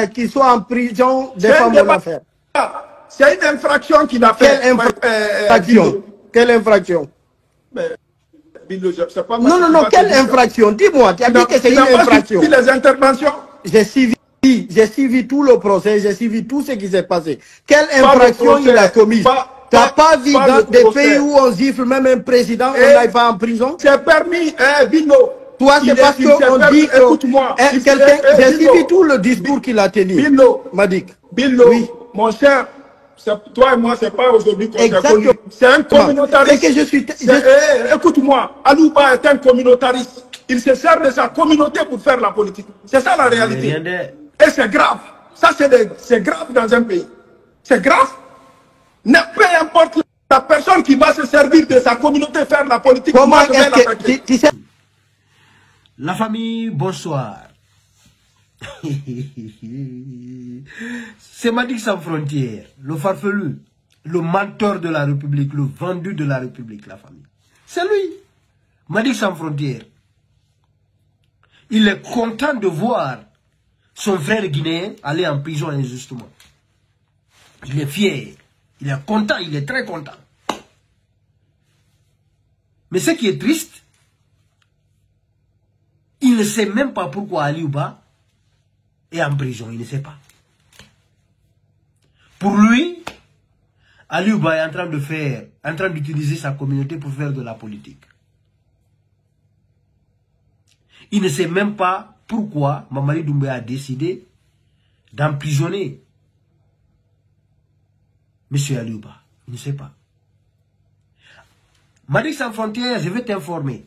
qu'il soit en prison, des fois mon affaire. C'est une infraction qu'il a fait. Quelle infraction? Billo, pas non, quelle infraction? Dis-moi, tu as dit que c'est une infraction. Les interventions. J'ai suivi tout le procès, j'ai suivi tout ce qui s'est passé. Quelle infraction il a commise? Tu n'as pas vu dans des pays où on gifle même un président, on n'aille pas en prison? C'est permis, Billo. Toi, c'est parce qu'on dit que quelqu'un, j'ai suivi tout le discours qu'il a tenu. Billo, Madik. Billo, oui. Mon cher, toi et moi, c'est pas aujourd'hui qu'on s'est connus. C'est un communautariste. Que je suis... Écoute-moi, Alouba est un communautariste. Il se sert de sa communauté pour faire la politique. C'est ça la réalité. Et c'est grave. Ça, c'est grave dans un pays. C'est grave. Peu importe la personne qui va se servir de sa communauté faire la politique. Comment est-ce que... La famille, bonsoir. C'est Madik Sans Frontières, le farfelu, le menteur de la République, le vendu de la République, la famille. C'est lui, Madik Sans Frontières. Il est content de voir son frère guinéen aller en prison injustement. Il est fier, il est content, il est très content. Mais ce qui est triste, il ne sait même pas pourquoi Aliouba est en prison, il ne sait pas. Pour lui, Aliouba est en train d'utiliser sa communauté pour faire de la politique. Il ne sait même pas pourquoi Mamadi Doumbouya a décidé d'emprisonner M. Aliouba. Il ne sait pas. Madik Sans Frontières, je vais t'informer.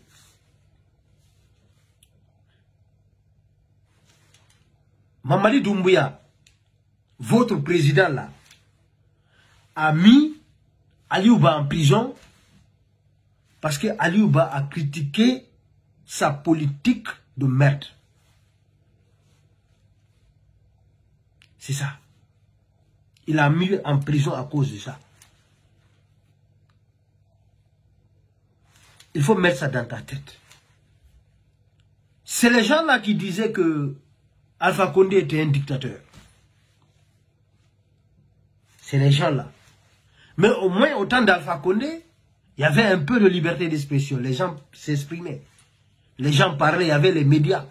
Mamadi Doumbouya, votre président là, a mis Aliouba en prison parce que Aliouba a critiqué sa politique de merde. C'est ça. Il a mis en prison à cause de ça. Il faut mettre ça dans ta tête. C'est les gens là qui disaient que Alpha Condé était un dictateur. C'est les gens là. Mais au moins, au temps d'Alpha Condé, il y avait un peu de liberté d'expression. Les gens s'exprimaient. Les gens parlaient, il y avait les médias.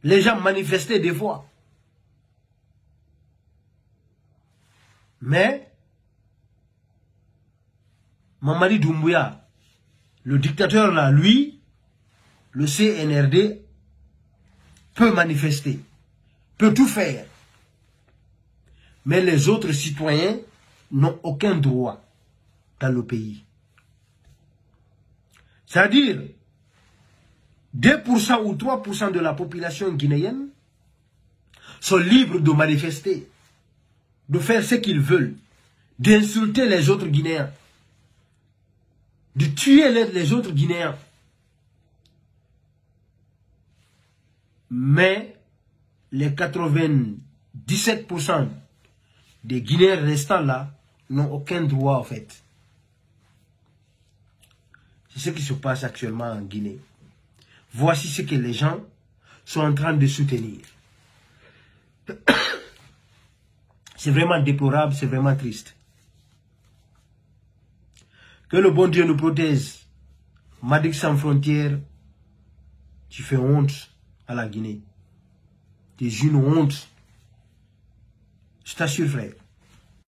Les gens manifestaient des fois. Mais, Mamadi Doumbouya, le dictateur là, lui, le CNRD, peut manifester, peut tout faire. Mais les autres citoyens n'ont aucun droit dans le pays. C'est-à-dire, 2% ou 3% de la population guinéenne sont libres de manifester, de faire ce qu'ils veulent, d'insulter les autres Guinéens, de tuer les autres Guinéens. Mais les 97% des Guinéens restants là n'ont aucun droit en fait. C'est ce qui se passe actuellement en Guinée. Voici ce que les gens sont en train de soutenir. C'est vraiment déplorable, c'est vraiment triste. Que le bon Dieu nous protège. Madik Sans Frontières, tu fais honte à la Guinée. Tu es une honte. Je t'assure, frère.